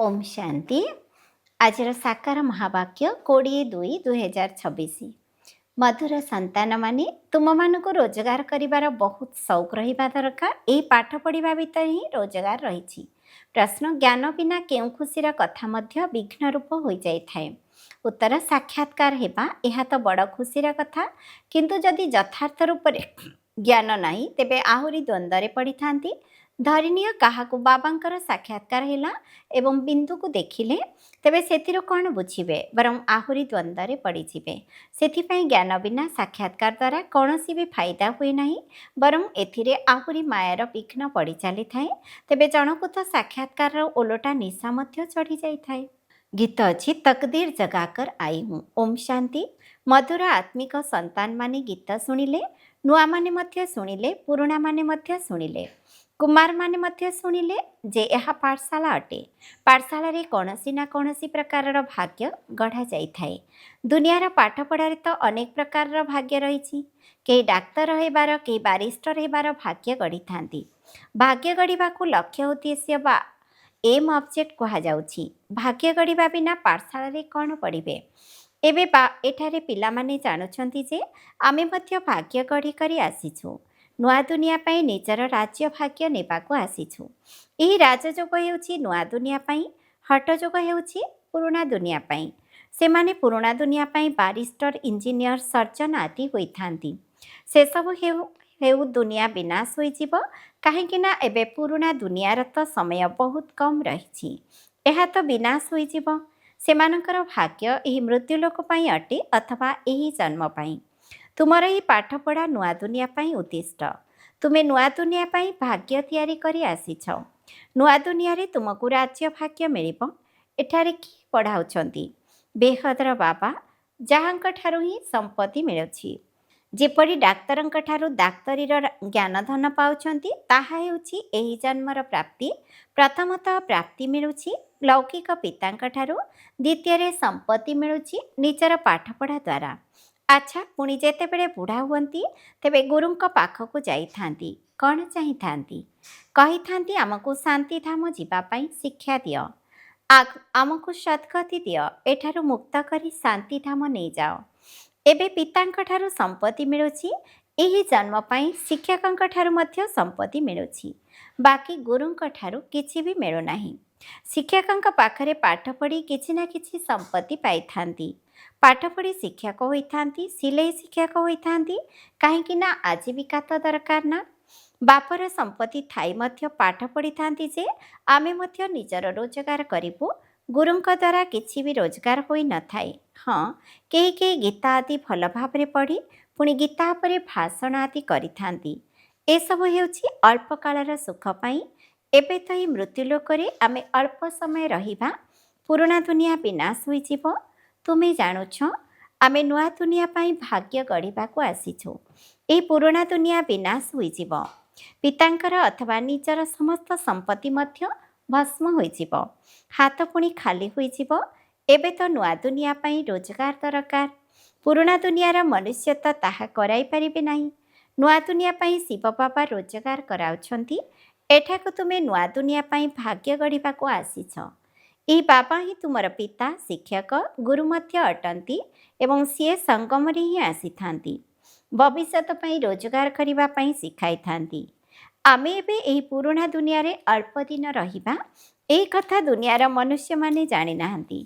ओम शांति। आज साकार महावाक्य 22/2/2026। मधुर संतान माने तुम मानक रोजगार करिवार बहुत शौक रहिबा दरकार। यही पाठ पढ़िबा भितर ही रोजगार रही। प्रश्न ज्ञान बिना केउ खुशीर कथा मध्य विघ्न रूप हो जाई थाए। उत्तर साक्षात्कार हेबा यह तो बड़ खुशीर कथा, किंतु जदि यथार्थ रूप में ज्ञान नाही तेबे आहुरी द्वंद्व पड़ी थांती। धरिनिय काहाकू बाबांकर साक्षात्कार हैला एवं बिंदु को देखिले तेबे सेथिरो कौन बुझिबे, बरं आहुरी द्वंद्व पड़िजिबे। सेथिपाई ज्ञान बिना साक्षात्कार द्वारा कौनसी भी फायदा हुए नहीं, बरं एथिरे आहुरी मायार विघ्न पड़ी चली थाए। तेबे जनकू तो साक्षात्कार ओलोटा निशा मध्य चढ़ी जाई थाए। गीत अच्छी तकदीर जगाकर आई हूँ। ओम शांति। मधुर आत्मिक संतान माने गीत शुणिले, नुआ माने मध्य शुणिले, पुरुणा माने मध्य शुणिले, कुमार माने मध्य शुणिले जे यह पाठशाला अटे। पाठशाला रे कौनसी ना कौनसी प्रकार भाग्य गढ़ा जाई थाए। दुनियार पाठ पढ़ारे तो अनेक प्रकार भाग्य रही। कई डाक्तर हेबार, कई बारिस्टर हेबार भाग्य गढ़ी थांती। भाग्य गढ़िबाकू लक्ष्य उद्देश्य बा एम ऑब्जेक्ट कहा जाउछि। भाग्य गढ़िबा बिना पाठशाला रे कौन पढ़िबे। एबे एठारे पिलामाने जानुछंती जे आमे मध्य भाग्य गढ़ी करी आसीछु। नुआ दुनिया पाई निजर राज्य भाग्य नेबाकू आसीछु। एही राजयोग हेउछि नुआ दुनिया पाई, हठयोग हेउछि पुरुणा दुनिया पाई। सेमाने पुरुणा दुनिया पाई बारिस्टर, इंजीनियर, सर्जन आदि होइथांती। से सब हेउ दुनिया विनाश होइजिब, काहेकि ना एबे पुरुणा दुनियार तो समय बहुत कम रही। यह तो विनाश होइजिब। सेमानकर भाग्य एही मृत्युलोक पाई अटे अथवा एही जन्म पाई। तुमर ही पाठ पढ़ा नुआ दुनिया पाई उद्दिष्ट। तुमे नुआ दुनिया पाई भाग्य तैयारी करी आसीछ। नुआ दुनिया रे तुमको राज्य भाग्य मिलिब। एठारे कि पढ़ाउछंती बेहदर बाबा, जहाँक ठारू ही संपत्ति मिलुछि। जेपरि डाक्तरंक ठारू डाक्तरीर ज्ञान धन पाउछंती, ताहा हेउछि एही जन्मर प्राप्ति। प्रथमतः प्राप्ति मिलुछि लौकिक पितांक ठारू, द्वितीय संपत्ति मिलुछि निजर पाठ पढ़ा द्वारा। अच्छा, पुणी जेतेबेले बुढ़ा हुअंती तेबे गुरुंक पाखकू जाइथांती। कौन चाहिथांती? कहिथांती आमको शांति धाम जीवा पाई शिक्षा दियो, आमको सद्गति दियो, एठारू मुक्त करी शांति धाम नहीं जाओ। एबे पितांक ठारू संपत्ति मिलुछि, एही जन्म पाई शिक्षकंक ठारू मध्य संपत्ति मिलुछि। बाकी गुरुंक ठारू किछि भी मिलु नाही। शिक्षकंक पाखरे पाठ पढ़ी किछि ना किछि संपत्ति पाइथांती। पाठ पढ़ी शिक्षक होइथांती, सिलाई शिक्षक होइथांती, काहेकि ना आजीविका तो दरकार ना। बापर संपत्ति थाई मध्य पाठ पढ़ी थांती जे आमे मध्य निजर रोजगार करिबु। गुरुंक द्वारा किछि भी रोजगार होई न थाए। हाँ, केही केही गीता आदि भल भावरे पढ़ी पुणी गीता परे भाषण आदि करिथांती। एसबु हेउछि अल्प कालर सुख पाई। एबे तो ही मृत्युलोकरे आमे अल्प समय रहिबा। पुरुणा दुनिया विनाश होइजिब। तुमे जानुछ आमे नुआ दुनिया पाई भाग्य गढ़िबाकू आसीछु। एही पुरुणा दुनिया विनाश होइजिब। पितांकर अथवा निजर समस्त संपत्ति मध्य भस्म होइजिब। हाथ पुणी खाली होइजिब। एबे तो नुआ दुनिया पाई रोजगार दरकार। पुरुणा दुनियार मनुष्य तो ताहा कराई पारिबे नाही। नुआ दुनिया पाई शिव बाबा रोजगार कराउछंती। एठाकू तुमे नुआ दुनिया पाई भाग्य गढ़िबाकू आसीछ। एही बाबा ही तुमर पिता, शिक्षक, गुरु मध्य अटंती एवं सीए संगमरे ही आसीथांती। भविष्यत पाई रोजगार करिबा पाई सिखाई थांती। आमे एबे एही पुरुणा दुनिया रे अल्प दिन रहिबा, एही कथा दुनियार मनुष्य माने जानि नाहंती।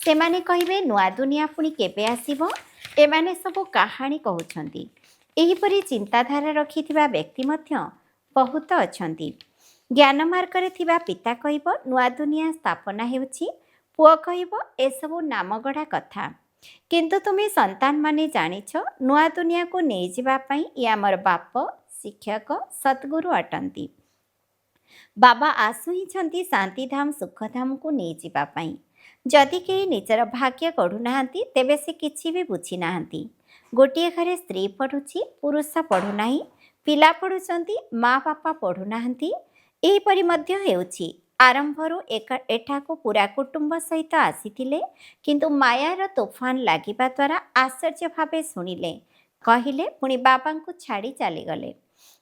सेमाने कहिबे नुआ दुनिया पुणी केबे आसीबो। एमाने सबो कहानी कहउछंती। एहीपरि चिंताधारा रखिथिबा व्यक्ति मध्य बहुत अछंती। ज्ञान मार्गरे थिबा पिता कहिब नुआ दुनिया स्थापना हेउछि, पुओ कहिब एसबु नामगढ़ा कथा। किंतु तुमे संतान माने जानिछ नुआ दुनिया को नहीं जिबा पाई ये आमर बाप, शिक्षक, सद्गुरु अटंती। बाबा आसु ही छंती शांतिधाम सुखधाम को नहीं जिबा पाई। जदि केही निजर भाग्य गढ़ु नाहंती तेबे से किछि भी बुझी नाहंती। गोटिए घरे स्त्री पढ़ुछि, पुरुष पढ़ु नाही, पिला पढ़ुचंती, माँ बापा पढ़ु नाहंती। एहीपरि मध्य हेउछि। आरंभरू एठाकू पूरा कुटुंब सहित आसीथिले, किंतु मायार तोफान लागिबा द्वारा आश्चर्य भावे शुणिले, कहिले पुणी बाबांकू छाड़ी चलीगले।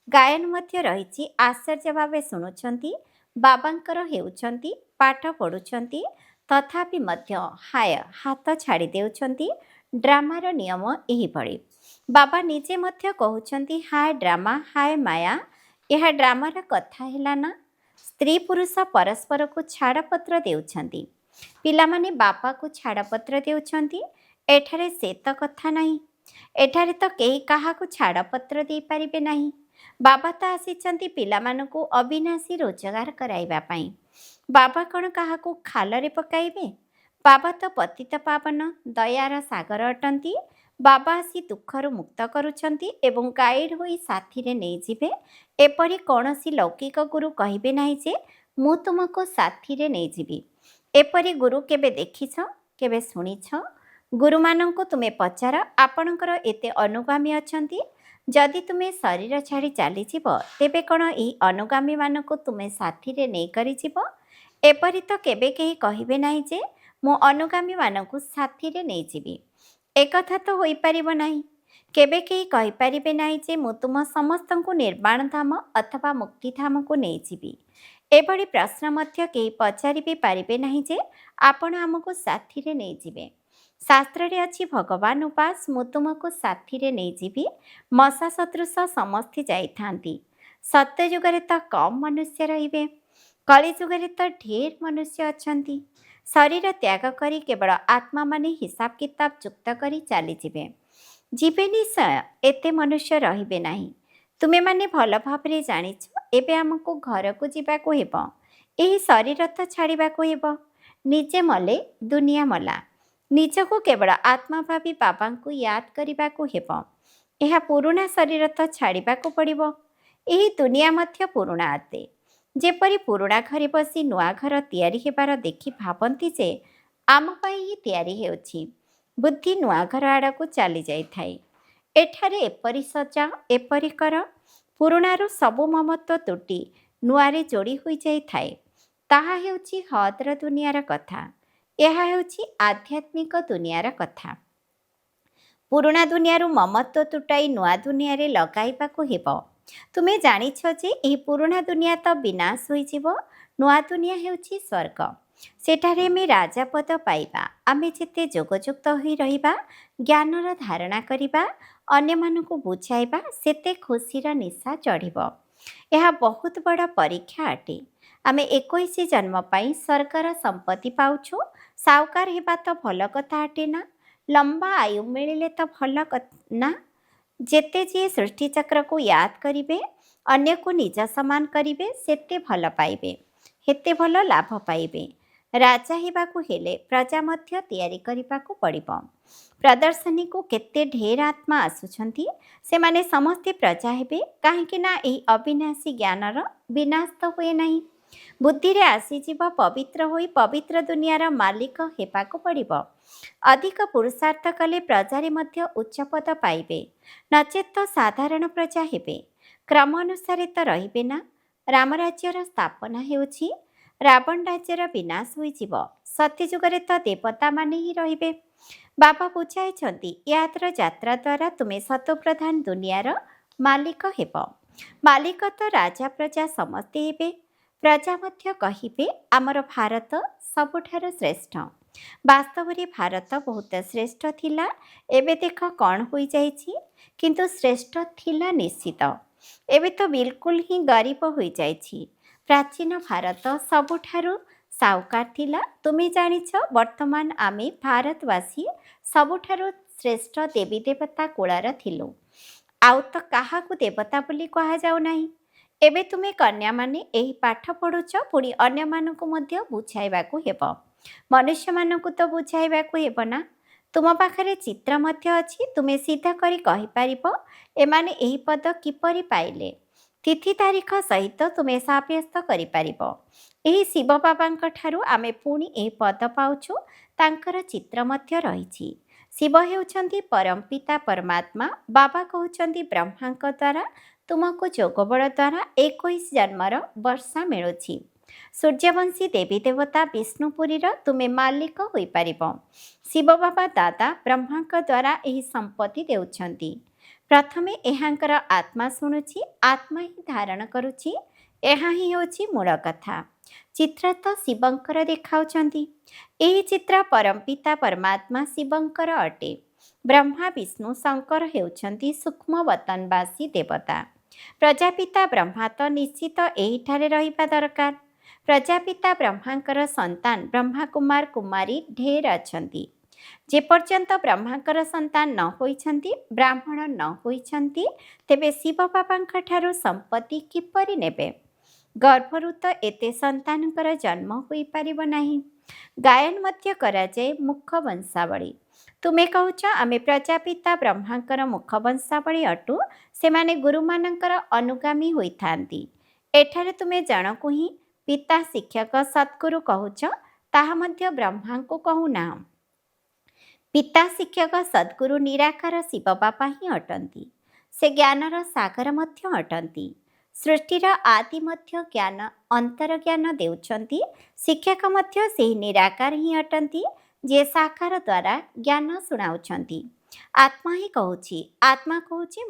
गायन मध्य रहिछि आश्चर्य भावे शुणुछंती। बाबांकर हेउछंती ପାଠ ପଢ଼ୁଛନ୍ତି ତଥାପି ମଧ୍ୟ ହାୟ ହାତ ଛାଡ଼ି ଦେଉଛନ୍ତି। ଡ୍ରାମାର ନିୟମ ଏହିଭଳି। ବାବା ନିଜେ ମଧ୍ୟ କହୁଛନ୍ତି, ହାୟ ଡ୍ରାମା, ହାୟ ମାୟା। ଏହା ଡ୍ରାମାର କଥା ହେଲା ନା? ସ୍ତ୍ରୀ ପୁରୁଷ ପରସ୍ପରକୁ ଛାଡ଼ପତ୍ର ଦେଉଛନ୍ତି। ପିଲାମାନେ ବାପାକୁ ଛାଡ଼ପତ୍ର ଦେଉଛନ୍ତି। ଏଠାରେ ସେ ତ କଥା ନାହିଁ। ଏଠାରେ ତ କେହି କାହାକୁ ଛାଡ଼ପତ୍ର ଦେଇପାରିବେ ନାହିଁ। ବାବା ତ ଆସିଛନ୍ତି ପିଲାମାନଙ୍କୁ ଅବିନାଶୀ ରୋଜଗାର କରାଇବା ପାଇଁ। ବାବା କ'ଣ କାହାକୁ ଖାଲରେ ପକାଇବେ? ବାବା ତ ପତିତ ପାବନ ଦୟାର ସାଗର ଅଟନ୍ତି। ବାବା ଆସି ଦୁଃଖରୁ ମୁକ୍ତ କରୁଛନ୍ତି ଏବଂ ଗାଇଡ଼ ହୋଇ ସାଥିରେ ନେଇଯିବେ। ଏପରି କୌଣସି ଲୌକିକ ଗୁରୁ କହିବେ ନାହିଁ ଯେ ମୁଁ ତୁମକୁ ସାଥିରେ ନେଇଯିବି। ଏପରି ଗୁରୁ କେବେ ଦେଖିଛ? କେବେ ଶୁଣିଛ? ଗୁରୁମାନଙ୍କୁ ତୁମେ ପଚାର, ଆପଣଙ୍କର ଏତେ ଅନୁଗାମୀ ଅଛନ୍ତି। ଯଦି ତୁମେ ଶରୀର ଛାଡ଼ି ଚାଲିଯିବ, ତେବେ କ'ଣ ଏହି ଅନୁଗାମୀମାନଙ୍କୁ ତୁମେ ସାଥିରେ ନେଇକରି ଯିବ? ଏପରି ତ କେବେ କେହି କହିବେ ନାହିଁ ଯେ ମୁଁ ଅନୁଗାମୀମାନଙ୍କୁ ସାଥିରେ ନେଇଯିବି। ଏକଥା ତ ହୋଇପାରିବ ନାହିଁ। କେବେ କେହି କହିପାରିବେ ନାହିଁ ଯେ ମୁଁ ତୁମ ସମସ୍ତଙ୍କୁ ନିର୍ବାଣ ଧାମ ଅଥବା ମୁକ୍ତିଧାମକୁ ନେଇଯିବି। ଏଭଳି ପ୍ରଶ୍ନ ମଧ୍ୟ କେହି ପଚାରି ବି ପାରିବେ ନାହିଁ ଯେ ଆପଣ ଆମକୁ ସାଥିରେ ନେଇଯିବେ। ଶାସ୍ତ୍ରରେ ଅଛି, ଭଗବାନ ଉପାସ ମୁଁ ତୁମକୁ ସାଥିରେ ନେଇଯିବି। ମଶା ସଦୃଶ ସମସ୍ତେ ଯାଇଥାନ୍ତି। ସତ୍ୟଯୁଗରେ ତ କମ୍ ମନୁଷ୍ୟ ରହିବେ। କଳିଯୁଗରେ ତ ଢେର ମନୁଷ୍ୟ ଅଛନ୍ତି। ଶରୀର ତ୍ୟାଗ କରି କେବଳ ଆତ୍ମାମାନେ ହିସାବ କିତାବ ଯୁକ୍ତ କରି ଚାଲିଯିବେ। ଯିବେ ନିଶ୍ଚୟ, ଏତେ ମନୁଷ୍ୟ ରହିବେ ନାହିଁ। ତୁମେମାନେ ଭଲ ଭାବରେ ଜାଣିଛ, ଏବେ ଆମକୁ ଘରକୁ ଯିବାକୁ ହେବ। ଏହି ଶରୀର ତ ଛାଡ଼ିବାକୁ ହେବ। ନିଜେ ମଲେ ଦୁନିଆ ମଲା। ନିଜକୁ କେବଳ ଆତ୍ମା ଭାବି ବାବାଙ୍କୁ ୟାଦ କରିବାକୁ ହେବ। ଏହା ପୁରୁଣା ଶରୀର ତ ଛାଡ଼ିବାକୁ ପଡ଼ିବ। ଏହି ଦୁନିଆ ମଧ୍ୟ ପୁରୁଣା ଅଟେ। ଯେପରି ପୁରୁଣା ଘରେ ବସି ନୂଆ ଘର ତିଆରି ହେବାର ଦେଖି ଭାବନ୍ତି ଯେ ଆମ ପାଇଁ ହିଁ ତିଆରି ହେଉଛି, ବୁଦ୍ଧି ନୂଆ ଘର ଆଡ଼କୁ ଚାଲି ଯାଇଥାଏ। ଏଠାରେ ଏପରି ସଜା, ଏପରି କର। ପୁରୁଣାରୁ ସବୁ ମମତ୍ୱ ତୁଟି ନୂଆରେ ଯୋଡ଼ି ହୋଇଯାଇଥାଏ। ତାହା ହେଉଛି ହଦ୍ର ଦୁନିଆର କଥା। ଏହା ହେଉଛି ଆଧ୍ୟାତ୍ମିକ ଦୁନିଆର କଥା। ପୁରୁଣା ଦୁନିଆରୁ ମମତ୍ୱ ତୁଟାଇ ନୂଆ ଦୁନିଆରେ ଲଗାଇବାକୁ ହେବ। ତୁମେ ଜାଣିଛ ଯେ ଏହି ପୁରୁଣା ଦୁନିଆ ତ ବିନାଶ ହୋଇଯିବ। ନୂଆ ଦୁନିଆ ହେଉଛି ସ୍ୱର୍ଗ। ସେଠାରେ ଆମେ ରାଜାପଦ ପାଇବା। ଆମେ ଯେତେ ଯୋଗଯୁକ୍ତ ହୋଇ ରହିବା, ଜ୍ଞାନର ଧାରଣା କରିବା, ଅନ୍ୟମାନଙ୍କୁ ବୁଝାଇବା, ସେତେ ଖୁସିର ନିଶା ଚଢ଼ିବ। ଏହା ବହୁତ ବଡ଼ ପରୀକ୍ଷା ଅଟେ। ଆମେ 21 ଜନ୍ମ ପାଇଁ ସ୍ୱର୍ଗର ସମ୍ପତ୍ତି ପାଉଛୁ। ସାଉକାର ହେବା ତ ଭଲ କଥା ଅଟେ ନା? ଲମ୍ବା ଆୟୁ ମିଳିଲେ ତ ଭଲ ନା? ଯେତେ ଯିଏ ସୃଷ୍ଟିଚକ୍ରକୁ ୟାଦ କରିବେ, ଅନ୍ୟକୁ ନିଜ ସମାନ କରିବେ, ସେତେ ଭଲ ପାଇବେ, ସେତେ ଭଲ ଲାଭ ପାଇବେ। ରାଜା ହେବାକୁ ହେଲେ ପ୍ରଜା ମଧ୍ୟ ତିଆରି କରିବାକୁ ପଡ଼ିବ। ପ୍ରଦର୍ଶନୀକୁ କେତେ ଢେର ଆତ୍ମା ଆସୁଛନ୍ତି। ସେମାନେ ସମସ୍ତେ ପ୍ରଜା ହେବେ, କାହିଁକି ନା ଏହି ଅବିନାଶୀ ଜ୍ଞାନର ବିନାଶ ତ ହୁଏ ନାହିଁ। ବୁଦ୍ଧିରେ ଆସିଯିବ, ପବିତ୍ର ହୋଇ ପବିତ୍ର ଦୁନିଆର ମାଲିକ ହେବାକୁ ପଡ଼ିବ। ଅଧିକ ପୁରୁଷାର୍ଥ କଲେ ପ୍ରଜାରେ ମଧ୍ୟ ଉଚ୍ଚପଦ ପାଇବେ, ନଚେତ୍ ତ ସାଧାରଣ ପ୍ରଜା ହେବେ। କ୍ରମ ଅନୁସାରେ ତ ରହିବେ ନା। ରାମରାଜ୍ୟର ସ୍ଥାପନା ହେଉଛି, ରାବଣ ରାଜ୍ୟର ବିନାଶ ହୋଇଯିବ। ସତ୍ୟଯୁଗରେ ତ ଦେବତାମାନେ ହିଁ ରହିବେ। ବାବା ବୁଝାଇଛନ୍ତି, ୟାତ୍ର ଯାତ୍ରା ଦ୍ୱାରା ତୁମେ ଶତପ୍ରଧାନ ଦୁନିଆର ମାଲିକ ହେବ। ମାଲିକ ତ ରାଜା ପ୍ରଜା ସମସ୍ତେ ହେବେ। ପ୍ରଜା ମଧ୍ୟ କହିବେ ଆମର ଭାରତ ସବୁଠାରୁ ଶ୍ରେଷ୍ଠ। ବାସ୍ତବରେ ଭାରତ ବହୁତ ଶ୍ରେଷ୍ଠ ଥିଲା। ଏବେ ଦେଖ କ'ଣ ହୋଇଯାଇଛି। କିନ୍ତୁ ଶ୍ରେଷ୍ଠ ଥିଲା ନିଶ୍ଚିତ। ଏବେ ତ ବିଲକୁଲ ହିଁ ଗରିବ ହୋଇଯାଇଛି। ପ୍ରାଚୀନ ଭାରତ ସବୁଠାରୁ ସାଉକାର ଥିଲା। ତୁମେ ଜାଣିଛ, ବର୍ତ୍ତମାନ ଆମେ ଭାରତବାସୀ ସବୁଠାରୁ ଶ୍ରେଷ୍ଠ ଦେବୀ ଦେବତା କୂଳର ଥିଲୁ। ଆଉ ତ କାହାକୁ ଦେବତା ବୋଲି କୁହାଯାଉ ନାହିଁ। ଏବେ ତୁମେ କନ୍ୟାମାନେ ଏହି ପାଠ ପଢ଼ୁଛ, ପୁଣି ଅନ୍ୟମାନଙ୍କୁ ମଧ୍ୟ ବୁଝାଇବାକୁ ହେବ। ମନୁଷ୍ୟମାନଙ୍କୁ ତ ବୁଝାଇବାକୁ ହେବ ନା। ତୁମ ପାଖରେ ଚିତ୍ର ମଧ୍ୟ ଅଛି। ତୁମେ ସିଧା କରି କହିପାରିବ ଏମାନେ ଏହି ପଦ କିପରି ପାଇଲେ। ତିଥି ତାରିଖ ସହିତ ତୁମେ ସାବ୍ୟସ୍ତ କରିପାରିବ। ଏହି ଶିବ ବାବାଙ୍କ ଠାରୁ ଆମେ ପୁଣି ଏହି ପଦ ପାଉଛୁ। ତାଙ୍କର ଚିତ୍ର ମଧ୍ୟ ରହିଛି। ଶିବ ହେଉଛନ୍ତି ପରମପିତା ପରମାତ୍ମା। ବାବା କହୁଛନ୍ତି ବ୍ରହ୍ମାଙ୍କ ଦ୍ୱାରା ତୁମକୁ ଯୋଗବଳ ଦ୍ୱାରା 21 ଜନ୍ମର ବର୍ଷା ମିଳୁଛି। ସୂର୍ଯ୍ୟବଂଶୀ ଦେବୀ ଦେବତା ବିଷ୍ଣୁପୁରୀର ତୁମେ ମାଲିକ ହୋଇପାରିବ। ଶିବ ବାବା ଦାଦା ବ୍ରହ୍ମାଙ୍କ ଦ୍ୱାରା ଏହି ସମ୍ପତ୍ତି ଦେଉଛନ୍ତି। ପ୍ରଥମେ ଏହାଙ୍କର ଆତ୍ମା ଶୁଣୁଛି, ଆତ୍ମା ହିଁ ଧାରଣ କରୁଛି। ଏହା ହିଁ ହେଉଛି ମୂଳ କଥା। ଚିତ୍ର ତ ଶିବଙ୍କର ଦେଖାଉଛନ୍ତି। ଏହି ଚିତ୍ର ପରମପିତା ପରମାତ୍ମା ଶିବଙ୍କର ଅଟେ। ବ୍ରହ୍ମା ବିଷ୍ଣୁ ଶଙ୍କର ହେଉଛନ୍ତି ସୂକ୍ଷ୍ମ ବତନବାସୀ ଦେବତା। ପ୍ରଜାପିତା ବ୍ରହ୍ମା ତ ନିଶ୍ଚିତ ଏହିଠାରେ ରହିବା ଦରକାର। ପ୍ରଜାପିତା ବ୍ରହ୍ମାଙ୍କର ସନ୍ତାନ ବ୍ରହ୍ମାକୁମାର କୁମାରୀ ଢେର ଅଛନ୍ତି। ଯେପର୍ଯ୍ୟନ୍ତ ବ୍ରହ୍ମାଙ୍କର ସନ୍ତାନ ନ ହୋଇଛନ୍ତି, ବ୍ରାହ୍ମଣ ନ ହୋଇଛନ୍ତି, ତେବେ ଶିବ ବାବାଙ୍କ ଠାରୁ ସମ୍ପତ୍ତି କିପରି ନେବେ? ଗର୍ଭରୁ ତ ଏତେ ସନ୍ତାନଙ୍କର ଜନ୍ମ ହୋଇପାରିବ ନାହିଁ। ଗାୟନ ମଧ୍ୟ କରାଯାଏ ମୁଖ ବଂଶାବଳୀ। ତୁମେ କହୁଛ ଆମେ ପ୍ରଜାପିତା ବ୍ରହ୍ମାଙ୍କର ମୁଖ ବଂଶାବଳୀ ଅଟୁ, ସେମାନେ ଗୁରୁମାନଙ୍କର ଅନୁଗାମୀ ହୋଇଥାନ୍ତି। ଏଠାରେ ତୁମେ ଜଣକୁ ହିଁ ପିତା ଶିକ୍ଷକ ସଦ୍ଗୁରୁ କହୁଛ, ତାହା ମଧ୍ୟ ବ୍ରହ୍ମାଙ୍କୁ କହୁନାହଁ। ପିତା ଶିକ୍ଷକ ସଦ୍ଗୁରୁ ନିରାକାର ଶିବ ବାବା ହିଁ ଅଟନ୍ତି। ସେ ଜ୍ଞାନର ସାଗର ମଧ୍ୟ ଅଟନ୍ତି। ସୃଷ୍ଟିର ଆଦି ମଧ୍ୟ ଜ୍ଞାନ ଅନ୍ତର୍ଜ୍ଞାନ ଦେଉଛନ୍ତି। ଶିକ୍ଷକ ମଧ୍ୟ ସେହି ନିରାକାର ହିଁ ଅଟନ୍ତି, ଯିଏ ସାକାର ଦ୍ୱାରା ଜ୍ଞାନ ଶୁଣାଉଛନ୍ତି। ଆତ୍ମା ହିଁ କହୁଛି, ଆତ୍ମା କହୁଛି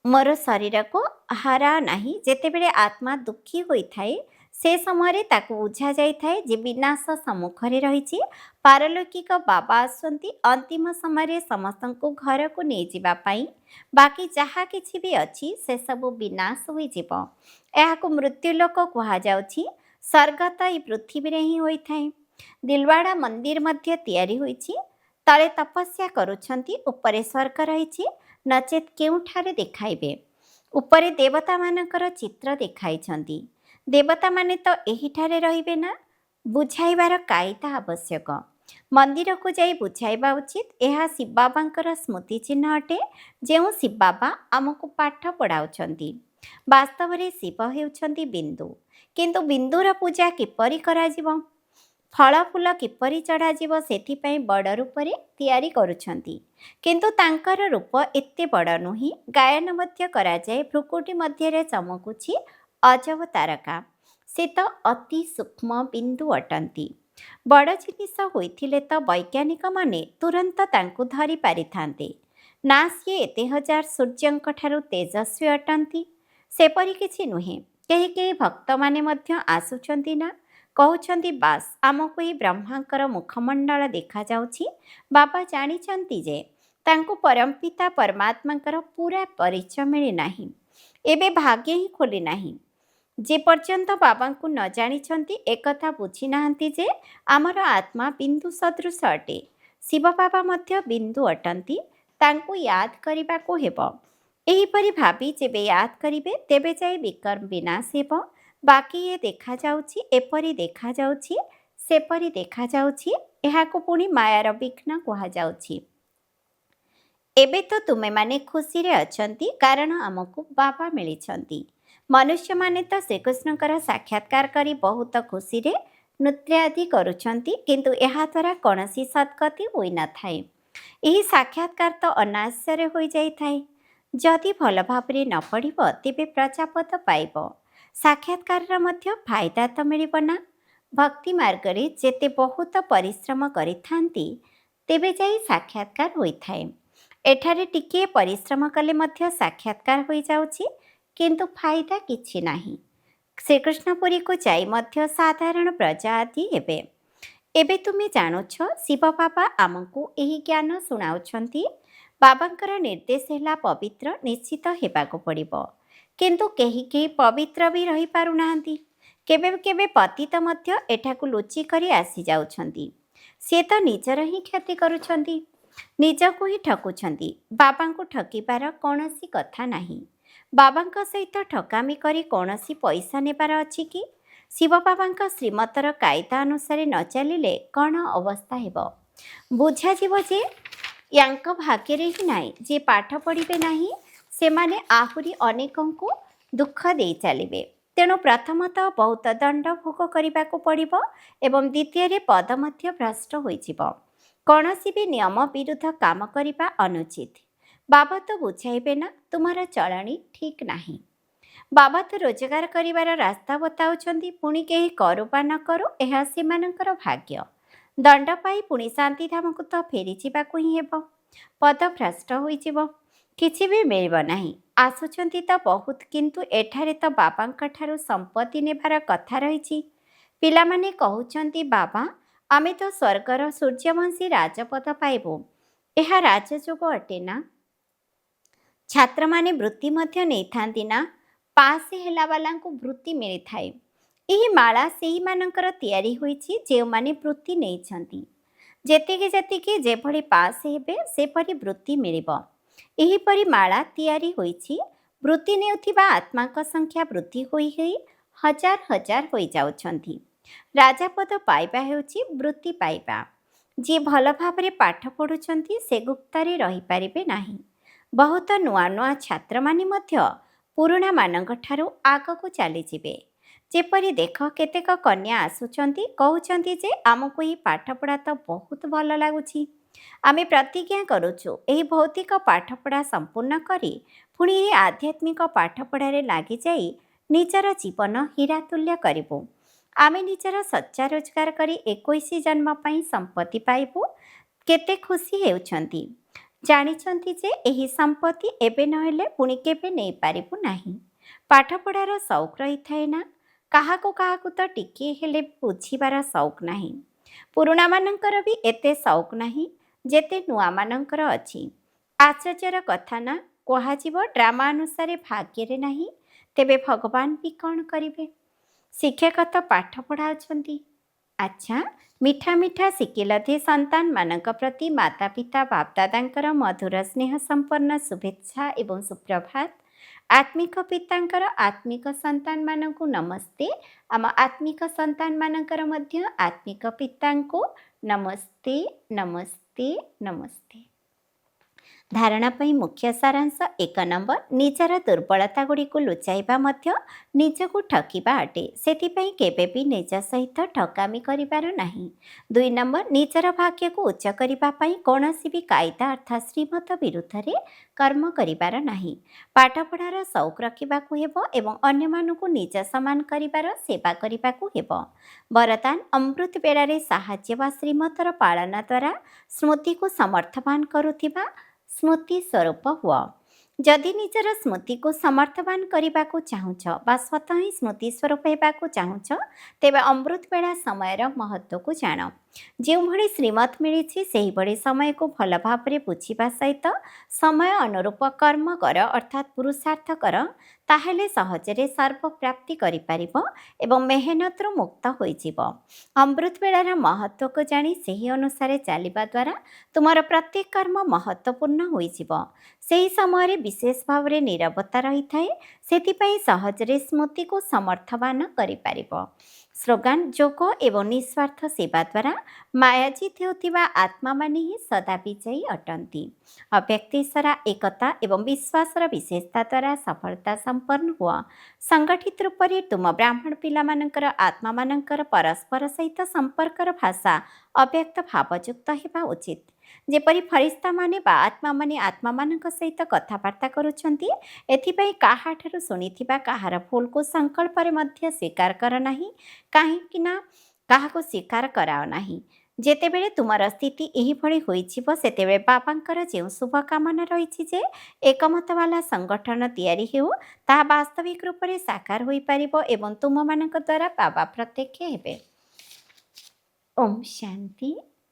ମୋର ଶରୀରକୁ ହରାଅ ନାହିଁ। ଯେତେବେଳେ ଆତ୍ମା ଦୁଃଖୀ ହୋଇଥାଏ, ସେ ସମୟରେ ତାକୁ ବୁଝାଯାଇଥାଏ ଯେ ବିନାଶ ସମ୍ମୁଖରେ ରହିଛି। ପାରଲୌକିକ ବାବା ଆସନ୍ତି ଅନ୍ତିମ ସମୟରେ ସମସ୍ତଙ୍କୁ ଘରକୁ ନେଇଯିବା ପାଇଁ। ବାକି ଯାହା କିଛି ବି ଅଛି ସେସବୁ ବିନାଶ ହୋଇଯିବ। ଏହାକୁ ମୃତ୍ୟୁଲୋକ କୁହାଯାଉଛି। ସ୍ୱର୍ଗ ତ ଏହି ପୃଥିବୀରେ ହିଁ ହୋଇଥାଏ। ଦିଲୱାଡ଼ା ମନ୍ଦିର ମଧ୍ୟ ତିଆରି ହୋଇଛି। ତଳେ ତପସ୍ୟା କରୁଛନ୍ତି, ଉପରେ ସ୍ୱର୍ଗ ରହିଛି। ନଚେତ୍ କେଉଁଠାରେ ଦେଖାଇବେ? ଉପରେ ଦେବତାମାନଙ୍କର ଚିତ୍ର ଦେଖାଇଛନ୍ତି। ଦେବତାମାନେ ତ ଏହିଠାରେ ରହିବେ ନା। ବୁଝାଇବାର କାଇଦା ଆବଶ୍ୟକ। ମନ୍ଦିରକୁ ଯାଇ ବୁଝାଇବା ଉଚିତ। ଏହା ଶିବ ବାବାଙ୍କର ସ୍ମୃତି ଚିହ୍ନ ଅଟେ, ଯେଉଁ ଶିବ ବାବା ଆମକୁ ପାଠ ପଢ଼ାଉଛନ୍ତି। ବାସ୍ତବରେ ଶିବ ହେଉଛନ୍ତି ବିନ୍ଦୁ। କିନ୍ତୁ ବିନ୍ଦୁର ପୂଜା କିପରି କରାଯିବ? ଫଳ ଫୁଲ କିପରି ଚଢ଼ାଯିବ, ସେଥିପାଇଁ ବଡ଼ ରୂପରେ ତିଆରି କରୁଛନ୍ତି। କିନ୍ତୁ ତାଙ୍କର ରୂପ ଏତେ ବଡ଼ ନୁହେଁ। ଗାୟନ ମଧ୍ୟ କରାଯାଏ। ଭ୍ରୁକୁଟି ମଧ୍ୟରେ ଚମକୁଛି ଅଜବ ତାରକା। ସେ ତ ଅତି ସୂକ୍ଷ୍ମ ବିନ୍ଦୁ ଅଟନ୍ତି। ବଡ଼ ଜିନିଷ ହୋଇଥିଲେ ତ ବୈଜ୍ଞାନିକମାନେ ତୁରନ୍ତ ତାଙ୍କୁ ଧରି ପାରିଥାନ୍ତେ। ନା ସିଏ ଏତେ ହଜାର ସୂର୍ଯ୍ୟଙ୍କ ଠାରୁ ତେଜସ୍ୱୀ ଅଟନ୍ତି? ସେପରି କିଛି ନୁହେଁ। କେହି କେହି ଭକ୍ତମାନେ ମଧ୍ୟ ଆସୁଛନ୍ତି ନା, କହୁଛନ୍ତି ବାସ୍ ଆମକୁ ଏହି ବ୍ରହ୍ମାଙ୍କର ମୁଖମଣ୍ଡଳ ଦେଖାଯାଉଛି। ବାବା ଜାଣିଛନ୍ତି ଯେ ତାଙ୍କୁ ପରମପିତା ପରମାତ୍ମାଙ୍କର ପୁରା ପରିଚୟ ମିଳିନାହିଁ। ଏବେ ଭାଗ୍ୟ ହିଁ ଖୋଲି ନାହିଁ। ଯେ ପର୍ଯ୍ୟନ୍ତ ବାବାଙ୍କୁ ନ ଜାଣିଛନ୍ତି, ଏକଥା ବୁଝିନାହାନ୍ତି ଯେ ଆମର ଆତ୍ମା ବିନ୍ଦୁ ସଦୃଶ ଅଟେ। ଶିବ ବାବା ମଧ୍ୟ ବିନ୍ଦୁ ଅଟନ୍ତି। ତାଙ୍କୁ ୟାଦ କରିବାକୁ ହେବ। ଏହିପରି ଭାବି ଯେବେ ୟାଦ କରିବେ, ତେବେ ଯାଇ ବିକର୍ମ ବିନାଶ ହେବ। ବାକି ଏ ଦେଖାଯାଉଛି, ଏପରି ଦେଖାଯାଉଛି, ସେପରି ଦେଖାଯାଉଛି, ଏହାକୁ ପୁଣି ମାୟାର ବିଘ୍ନ କୁହାଯାଉଛି। ଏବେ ତ ତୁମେମାନେ ଖୁସିରେ ଅଛନ୍ତି, କାରଣ ଆମକୁ ବାବା ମିଳିଛନ୍ତି। ମନୁଷ୍ୟମାନେ ତ ଶ୍ରୀକୃଷ୍ଣଙ୍କର ସାକ୍ଷାତକାର କରି ବହୁତ ଖୁସିରେ ନୃତ୍ୟ ଆଦି କରୁଛନ୍ତି, କିନ୍ତୁ ଏହାଦ୍ୱାରା କୌଣସି ସଦ୍ଗତି ହୋଇନଥାଏ। ଏହି ସାକ୍ଷାତକାର ତ ଅନାୟାସରେ ହୋଇଯାଇଥାଏ। ଯଦି ଭଲ ଭାବରେ ନ ପଢ଼ିବ, ତେବେ ପ୍ରଜାପଦ ପାଇବ। ସାକ୍ଷାତକାରର ମଧ୍ୟ ଫାଇଦା ତ ମିଳିବ ନା। ଭକ୍ତି ମାର୍ଗରେ ଯେତେ ବହୁତ ପରିଶ୍ରମ କରିଥାନ୍ତି, ତେବେ ଯାଇ ସାକ୍ଷାତକାର ହୋଇଥାଏ। ଏଠାରେ ଟିକିଏ ପରିଶ୍ରମ କଲେ ମଧ୍ୟ ସାକ୍ଷାତକାର ହୋଇଯାଉଛି, କିନ୍ତୁ ଫାଇଦା କିଛି ନାହିଁ। ଶ୍ରୀକୃଷ୍ଣପୁରୀକୁ ଯାଇ ମଧ୍ୟ ସାଧାରଣ ପ୍ରଜା ଆଦି ହେବେ। ଏବେ ତୁମେ ଜାଣୁଛ, ଶିବ ବାବା ଆମକୁ ଏହି ଜ୍ଞାନ ଶୁଣାଉଛନ୍ତି। ବାବାଙ୍କର ନିର୍ଦ୍ଦେଶ ହେଲା ପବିତ୍ର ନିଶ୍ଚିତ ହେବାକୁ ପଡ଼ିବ। କିନ୍ତୁ କେହି କେହି ପବିତ୍ର ବି ରହିପାରୁନାହାନ୍ତି। କେବେ କେବେ ପତିତ ମଧ୍ୟ ଏଠାକୁ ଲୁଚି କରି ଆସିଯାଉଛନ୍ତି। ସେ ତ ନିଜର ହିଁ କ୍ଷତି କରୁଛନ୍ତି, ନିଜକୁ ହିଁ ଠକୁଛନ୍ତି। ବାବାଙ୍କୁ ଠକିବାର କୌଣସି କଥା ନାହିଁ। ବାବାଙ୍କ ସହିତ ଠକାମି କରି କୌଣସି ପଇସା ନେବାର ଅଛି କି? ଶିବ ବାବାଙ୍କ ଶ୍ରୀମତର କାଇଦା ଅନୁସାରେ ନ ଚାଲିଲେ କ'ଣ ଅବସ୍ଥା ହେବ? ବୁଝାଯିବ ଯେ ୟାଙ୍କ ଭାଗ୍ୟରେ ହିଁ ନାହିଁ। ଯିଏ ପାଠ ପଢ଼ିବେ ନାହିଁ, ସେମାନେ ଆହୁରି ଅନେକଙ୍କୁ ଦୁଃଖ ଦେଇ ଚାଲିବେ। ତେଣୁ ପ୍ରଥମତଃ ବହୁତ ଦଣ୍ଡ ଭୋଗ କରିବାକୁ ପଡ଼ିବ ଏବଂ ଦ୍ୱିତୀୟରେ ପଦ ମଧ୍ୟ ଭ୍ରଷ୍ଟ ହୋଇଯିବ। କୌଣସି ବି ନିୟମ ବିରୁଦ୍ଧ କାମ କରିବା ଅନୁଚିତ। ବାବା ତ ବୁଝାଇବେ ନା ତୁମର ଚଳଣି ଠିକ୍ ନାହିଁ। ବାବା ତ ରୋଜଗାର କରିବାର ରାସ୍ତା ବତାଉଛନ୍ତି। ପୁଣି କେହି କରୁ ବା ନ କରୁ, ଏହା ସେମାନଙ୍କର ଭାଗ୍ୟ। ଦଣ୍ଡ ପାଇ ପୁଣି ଶାନ୍ତିଧାମକୁ ତ ଫେରିଯିବାକୁ ହିଁ ହେବ। ପଦ ଭ୍ରଷ୍ଟ ହୋଇଯିବ, କିଛି ବି ମିଳିବ ନାହିଁ। ଆସୁଛନ୍ତି ତ ବହୁତ, କିନ୍ତୁ ଏଠାରେ ତ ବାବାଙ୍କ ଠାରୁ ସମ୍ପତ୍ତି ନେବାର କଥା ରହିଛି। ପିଲାମାନେ କହୁଛନ୍ତି, ବାବା ଆମେ ତ ସ୍ୱର୍ଗର ସୂର୍ଯ୍ୟବଂଶୀ ରାଜପଦ ପାଇବୁ, ଏହା ରାଜଯୋଗ ଅଟେ ନା? ଛାତ୍ରମାନେ ବୃତ୍ତି ମଧ୍ୟ ନେଇଥାନ୍ତି ନା? ପାସ୍ ହେଲା ବାଲାଙ୍କୁ ବୃତ୍ତି ମିଳିଥାଏ। ଏହି ମାଳା ସେଇମାନଙ୍କର ତିଆରି ହୋଇଛି ଯେଉଁମାନେ ବୃତ୍ତି ନେଇଛନ୍ତି। ଯେତିକି ଯେତିକି ଯେଭଳି ପାସ୍ ହେବେ ସେପରି ବୃତ୍ତି ମିଳିବ। ଏହିପରି ମାଳା ତିଆରି ହୋଇଛି। ବୃତ୍ତି ନେଉଥିବା ଆତ୍ମାଙ୍କ ସଂଖ୍ୟା ବୃଦ୍ଧି ହୋଇ ହୋଇ ହଜାର ହଜାର ହୋଇଯାଉଛନ୍ତି। ରାଜାପଦ ପାଇବା ହେଉଛି ବୃତ୍ତି ପାଇବା। ଯିଏ ଭଲ ଭାବରେ ପାଠ ପଢ଼ୁଛନ୍ତି ସେ ଗୁପ୍ତରେ ରହିପାରିବେ ନାହିଁ। ବହୁତ ନୂଆ ନୂଆ ଛାତ୍ରମାନେ ମଧ୍ୟ ପୁରୁଣାମାନଙ୍କ ଠାରୁ ଆଗକୁ ଚାଲିଯିବେ। ଯେପରି ଦେଖ, କେତେକ କନ୍ୟା ଆସୁଛନ୍ତି, କହୁଛନ୍ତି ଯେ ଆମକୁ ଏହି ପାଠପଢ଼ା ତ ବହୁତ ଭଲ ଲାଗୁଛି। ଆମେ ପ୍ରତିଜ୍ଞା କରୁଛୁ ଏହି ଭୌତିକ ପାଠପଢ଼ା ସମ୍ପୂର୍ଣ୍ଣ କରି ପୁଣି ଏହି ଆଧ୍ୟାତ୍ମିକ ପାଠପଢ଼ାରେ ଲାଗିଯାଇ ନିଜର ଜୀବନ ହୀରାତୁଲ୍ୟ କରିବୁ। ଆମେ ନିଜର ଶଯ୍ୟା ରୋଜଗାର କରି 21 ଜନ୍ମ ପାଇଁ ସମ୍ପତ୍ତି ପାଇବୁ। କେତେ ଖୁସି ହେଉଛନ୍ତି। ଜାଣିଛନ୍ତି ଯେ ଏହି ସମ୍ପତ୍ତି ଏବେ ନହେଲେ ପୁଣି କେବେ ନେଇପାରିବୁ ନାହିଁ। ପାଠପଢ଼ାର ସଉକ ରହିଥାଏ ନା? କାହାକୁ କାହାକୁ ତ ଟିକିଏ ହେଲେ ବୁଝିବାର ସଉକ ନାହିଁ। ପୁରୁଣାମାନଙ୍କର ବି ଏତେ ସଉକ ନାହିଁ ଯେତେ ନୂଆମାନଙ୍କର ଅଛି। ଆଶ୍ଚର୍ଯ୍ୟର କଥା ନା? କୁହାଯିବ ଡ୍ରାମା ଅନୁସାରେ ଭାଗ୍ୟରେ ନାହିଁ, ତେବେ ଭଗବାନ ବି କ'ଣ କରିବେ? ଶିକ୍ଷକ ତ ପାଠ ପଢ଼ାଉଛନ୍ତି। ଆଚ୍ଛା, ମିଠା ମିଠା ଶିକିଲଧି ସନ୍ତାନମାନଙ୍କ ପ୍ରତି ମାତା ପିତା ବାପଦାଦାଙ୍କର ମଧୁର ସ୍ନେହ ସମ୍ପନ୍ନ ଶୁଭେଚ୍ଛା ଏବଂ ସୁପ୍ରଭାତ। ଆତ୍ମିକ ପିତାଙ୍କର ଆତ୍ମିକ ସନ୍ତାନମାନଙ୍କୁ ନମସ୍ତେ। ଆମ ଆତ୍ମିକ ସନ୍ତାନମାନଙ୍କର ମଧ୍ୟ ଆତ୍ମିକ ପିତାଙ୍କୁ ନମସ୍ତେ, ନମସ୍ତେ, ନମସ୍ତେ। ଧାରଣା ପାଇଁ ମୁଖ୍ୟ ସାରାଂଶ: 1 ନମ୍ବର, ନିଜର ଦୁର୍ବଳତା ଗୁଡ଼ିକୁ ଲୁଚାଇବା ମଧ୍ୟ ନିଜକୁ ଠକିବା ଅଟେ। ସେଥିପାଇଁ କେବେ ବି ନିଜ ସହିତ ଠକାମି କରିବାର ନାହିଁ। 2 ନମ୍ବର, ନିଜର ଭାଗ୍ୟକୁ ଉଚ୍ଚ କରିବା ପାଇଁ କୌଣସି ବି କାଇଦା ଅର୍ଥାତ୍ ଶ୍ରୀମତ ବିରୁଦ୍ଧରେ କର୍ମ କରିବାର ନାହିଁ। ପାଠପଢ଼ାର ସଉକ ରଖିବାକୁ ହେବ ଏବଂ ଅନ୍ୟମାନଙ୍କୁ ନିଜ ସମାନ କରିବାର ସେବା କରିବାକୁ ହେବ। ବରଦାନ: ଅମୃତ ବେଳାରେ ସାହାଯ୍ୟ ବା ଶ୍ରୀମତର ପାଳନ ଦ୍ୱାରା ସ୍ମୃତିକୁ ସମର୍ଥବାନ କରୁଥିବା ସ୍ମୃତି ସ୍ୱରୂପ ହୁଅ। ଯଦି ନିଜର ସ୍ମୃତିକୁ ସମର୍ଥବାନ କରିବାକୁ ଚାହୁଁଛ ବା ସ୍ୱତଃ ହିଁ ସ୍ମୃତି ସ୍ୱରୂପ ହେବାକୁ ଚାହୁଁଛ, ତେବେ ଅମୃତ ବେଳା ସମୟର ମହତ୍ତ୍ୱକୁ ଜାଣ। ଯେଉଁଭଳି ଶ୍ରୀମତ ମିଳିଛି ସେହିଭଳି ସମୟକୁ ଭଲ ଭାବରେ ବୁଝିବା ସହିତ ସମୟ ଅନୁରୂପ କର୍ମ କର ଅର୍ଥାତ୍ ପୁରୁଷାର୍ଥ କର। ତାହେଲେ ସହଜରେ ସର୍ବପ୍ରାପ୍ତି କରିପାରିବ ଏବଂ ମେହନତରୁ ମୁକ୍ତ ହୋଇଯିବ। ଅମୃତ ବେଳାର ମହତ୍ତ୍ୱକୁ ଜାଣି ସେହି ଅନୁସାରେ ଚାଲିବା ଦ୍ୱାରା ତୁମର ପ୍ରତ୍ୟେକ କର୍ମ ମହତ୍ତ୍ୱପୂର୍ଣ୍ଣ ହୋଇଯିବ। ସେହି ସମୟରେ ବିଶେଷ ଭାବରେ ନୀରବତା ରହିଥାଏ, ସେଥିପାଇଁ ସହଜରେ ସ୍ମୃତିକୁ ସମର୍ଥବାନ କରିପାରିବ। ସ୍ଲୋଗାନ: ଯୋଗ ଏବଂ ନିଃସ୍ୱାର୍ଥ ସେବା ଦ୍ୱାରା ମାୟାଜିତ ହେଉଥିବା ଆତ୍ମାମାନେ ହିଁ ସଦା ବିଜୟୀ ଅଟନ୍ତି। ଅବ୍ୟକ୍ତେଶ୍ୱର ଏକତା ଏବଂ ବିଶ୍ୱାସର ବିଶେଷତା ଦ୍ୱାରା ସଫଳତା ସମ୍ପନ୍ନ ହୁଅ। ସଂଗଠିତ ରୂପରେ ତୁମ ବ୍ରାହ୍ମଣ ପିଲାମାନଙ୍କର ଆତ୍ମାମାନଙ୍କର ପରସ୍ପର ସହିତ ସମ୍ପର୍କର ଭାଷା ଅବ୍ୟକ୍ତ ଭାବଯୁକ୍ତ ହେବା ଉଚିତ। ଯେପରି ଫରିସ୍ତାମାନେ ବା ଆତ୍ମାମାନେ ଆତ୍ମାମାନଙ୍କ ସହିତ କଥାବାର୍ତ୍ତା କରୁଛନ୍ତି। ଏଥିପାଇଁ କାହାଠାରୁ ଶୁଣିଥିବା କାହାର ଭୁଲକୁ ସଂକଳ୍ପରେ ମଧ୍ୟ ସ୍ୱୀକାର କର ନାହିଁ, କାହିଁକି ନା କାହାକୁ ସ୍ୱୀକାର କରାଅ ନାହିଁ। ଯେତେବେଳେ ତୁମର ସ୍ଥିତି ଏହିଭଳି ହୋଇଯିବ, ସେତେବେଳେ ବାବାଙ୍କର ଯେଉଁ ଶୁଭକାମନା ରହିଛି ଯେ ଏକମତବାଲା ସଂଗଠନ ତିଆରି ହେଉ, ତାହା ବାସ୍ତବିକ ରୂପରେ ସାକାର ହୋଇପାରିବ ଏବଂ ତୁମମାନଙ୍କ ଦ୍ୱାରା ବାବା ପ୍ରତ୍ୟକ୍ଷ ହେବେ। ଓମ୍ ଶାନ୍ତି।